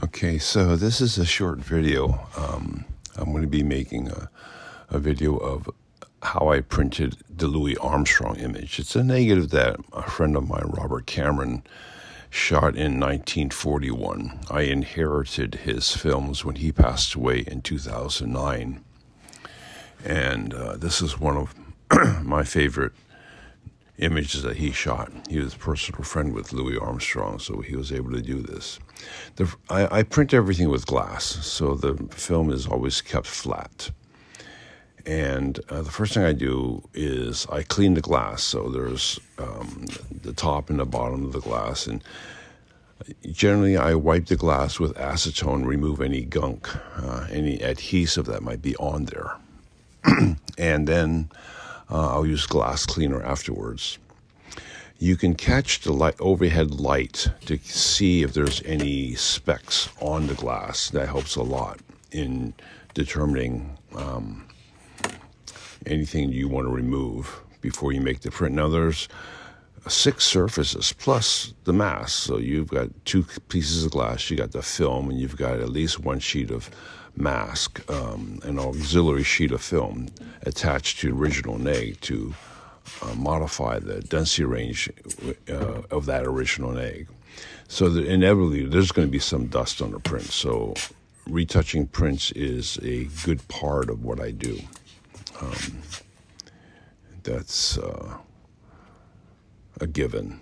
Okay, so this is a short video. I'm going to be making a video of how I printed the Louis Armstrong image. It's a negative that a friend of mine, Robert Cameron, shot in 1941. I inherited his films when he passed away in 2009. And this is one of my favorite images that he shot. He was a personal friend with Louis Armstrong, so he was able to do this. I print everything with glass, so the film is always kept flat. And the first thing I do is I clean the glass, so there's the top and the bottom of the glass, and generally I wipe the glass with acetone, remove any gunk, any adhesive that might be on there. And then I'll use glass cleaner afterwards. You can catch the overhead light to see if there's any specks on the glass. That helps a lot in determining anything you want to remove before you make the print. Now there's 6 surfaces plus the mask. So you've got 2 pieces of glass, you got the film, and you've got at least 1 sheet of mask, an auxiliary sheet of film attached to the original neg to modify the density range of that original neg. So inevitably there's going to be some dust on the print. So retouching prints is a good part of what I do. That's a given.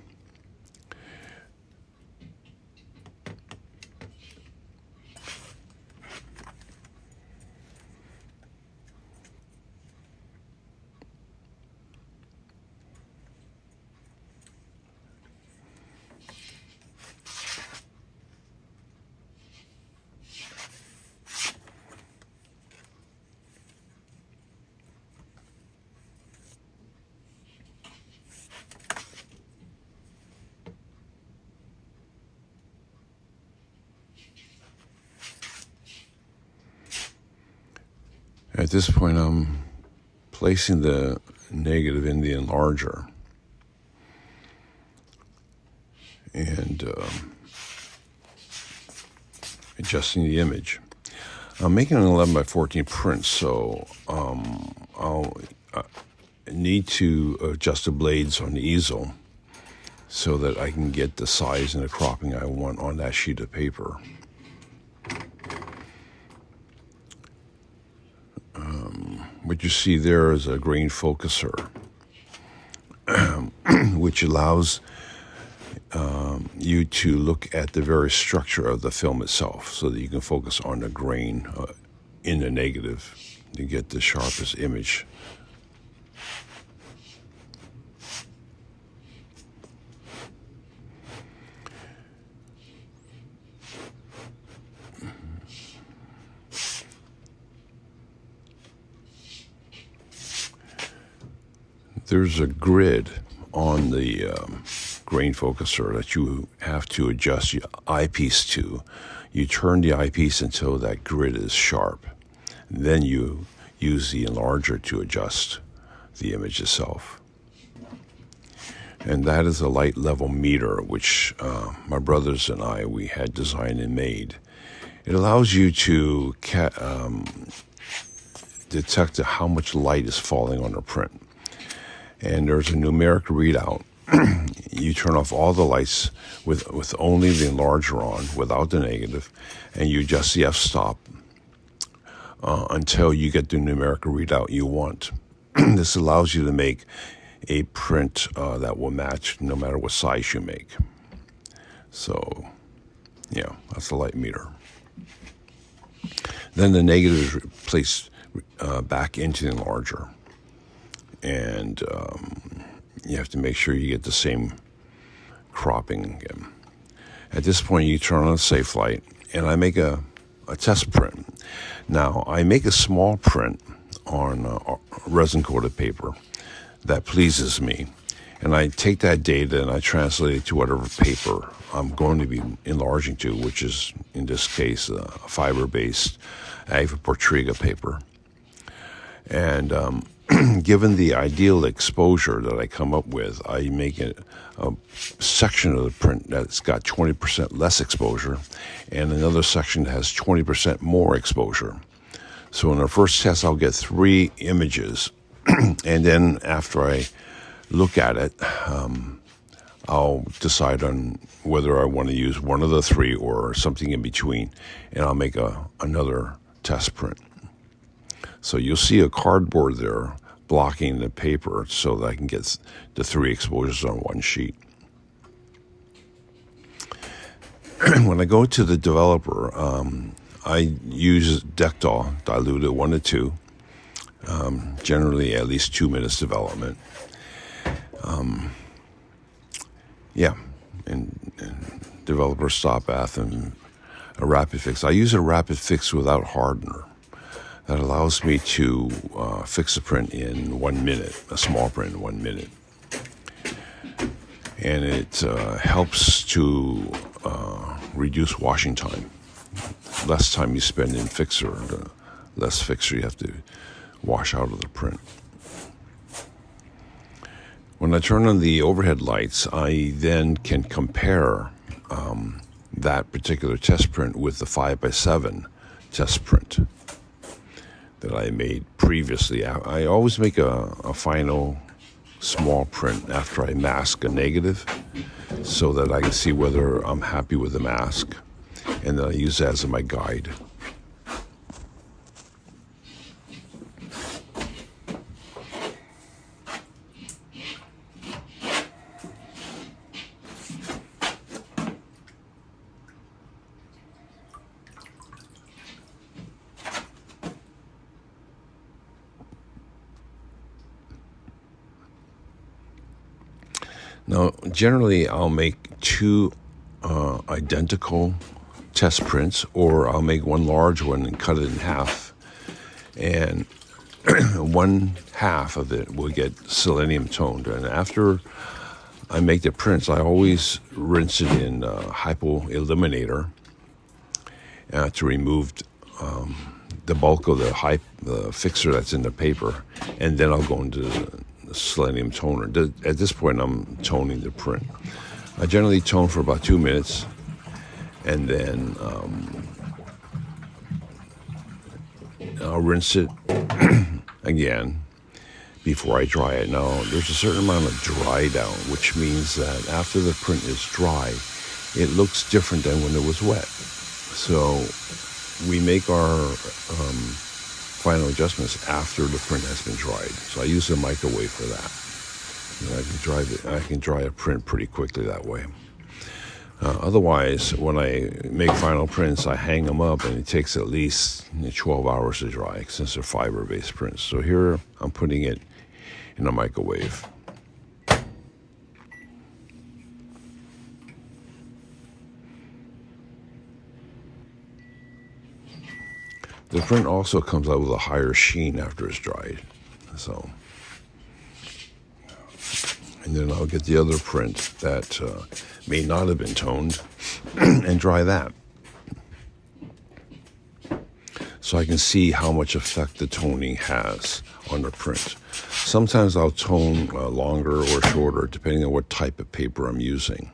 At this point, I'm placing the negative in the enlarger and adjusting the image. I'm making an 11 by 14 print, so I'll need to adjust the blades on the easel so that I can get the size and the cropping I want on that sheet of paper. What you see there is a grain focuser, which allows you to look at the very structure of the film itself so that you can focus on the grain in the negative to get the sharpest image. There's a grid on the grain focuser that you have to adjust your eyepiece to. You turn the eyepiece until that grid is sharp. Then you use the enlarger to adjust the image itself. And that is a light level meter, which my brothers and we had designed and made. It allows you to detect how much light is falling on a print. And there's a numeric readout. You turn off all the lights with only the enlarger on, without the negative, and you adjust the f-stop until you get the numeric readout you want. This allows you to make a print that will match no matter what size you make. So, yeah, that's the light meter. Then the negative is placed back into the enlarger. And you have to make sure you get the same cropping again. At this point, you turn on the safe light, and I make a test print. Now, I make a small print on resin-coated paper that pleases me, and I take that data and I translate it to whatever paper I'm going to be enlarging to, which is, in this case, a fiber-based Agfa Portriga paper. And given the ideal exposure that I come up with, I make a section of the print that's got 20% less exposure and another section that has 20% more exposure. So in the first test, I'll get 3 images, and then after I look at it, I'll decide on whether I want to use one of the 3 or something in between, and I'll make another test print. So you'll see a cardboard there blocking the paper so that I can get the 3 exposures on one sheet. When I go to the developer, I use Dectol diluted 1 to 2, generally at least 2 minutes development. And developer stop bath and a rapid fix. I use a rapid fix without hardener. That allows me to fix a print in 1 minute, a small print in 1 minute. And it helps to reduce washing time. Less time you spend in fixer, the less fixer you have to wash out of the print. When I turn on the overhead lights, I then can compare that particular test print with the 5x7 test print that I made previously. I always make a final small print after I mask a negative so that I can see whether I'm happy with the mask, and then I use that as my guide. Now, generally, I'll make 2 identical test prints, or I'll make 1 large one and cut it in half. And 1 half of it will get selenium toned. And after I make the prints, I always rinse it in Hypo Eliminator to remove the bulk of the fixer that's in the paper. And then I'll go into the selenium toner. At this point, I'm toning the print. I generally tone for about 2 minutes, and then I'll rinse it again before I dry it. Now, there's a certain amount of dry down, which means that after the print is dry, it looks different than when it was wet. So we make our final adjustments after the print has been dried. So I use the microwave for that. And I can dry a print pretty quickly that way. Otherwise, when I make final prints, I hang them up, and it takes at least 12 hours to dry since they're fiber-based prints. So here I'm putting it in a microwave. The print also comes out with a higher sheen after it's dried. So, and then I'll get the other print that may not have been toned and dry that. So I can see how much effect the toning has on the print. Sometimes I'll tone longer or shorter depending on what type of paper I'm using.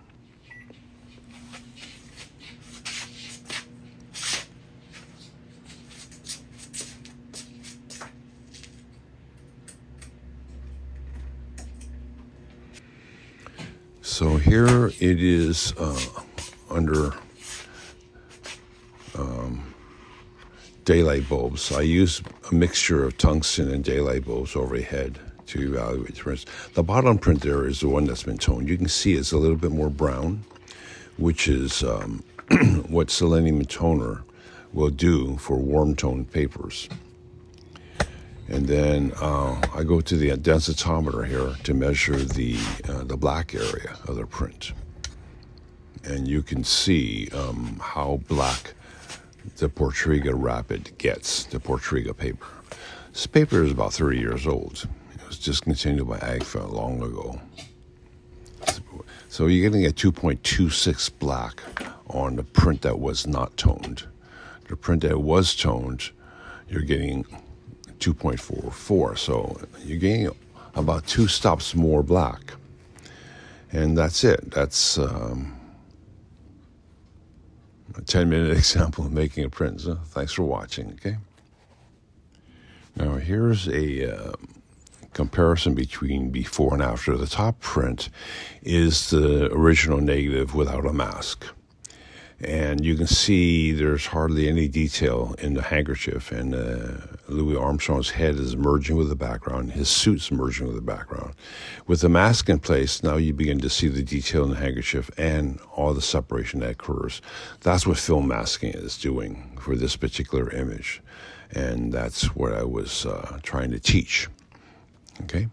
So here it is under daylight bulbs. I use a mixture of tungsten and daylight bulbs overhead to evaluate the prints. The bottom print there is the one that's been toned. You can see it's a little bit more brown, which is what selenium toner will do for warm toned papers. And then I go to the densitometer here to measure the black area of the print. And you can see how black the Portriga Rapid gets, the Portriga paper. This paper is about 30 years old. It was discontinued by AGFA long ago. So you're getting a 2.26 black on the print that was not toned. The print that was toned, you're getting 2.44. So you're getting about 2 stops more black. And that's it. That's a 10-minute example of making a print. So thanks for watching, okay? Now here's a comparison between before and after. The top print is the original negative without a mask. And you can see there's hardly any detail in the handkerchief, and Louis Armstrong's head is merging with the background, his suit's merging with the background. With the mask in place, now you begin to see the detail in the handkerchief and all the separation that occurs. That's what film masking is doing for this particular image, and that's what I was trying to teach. Okay?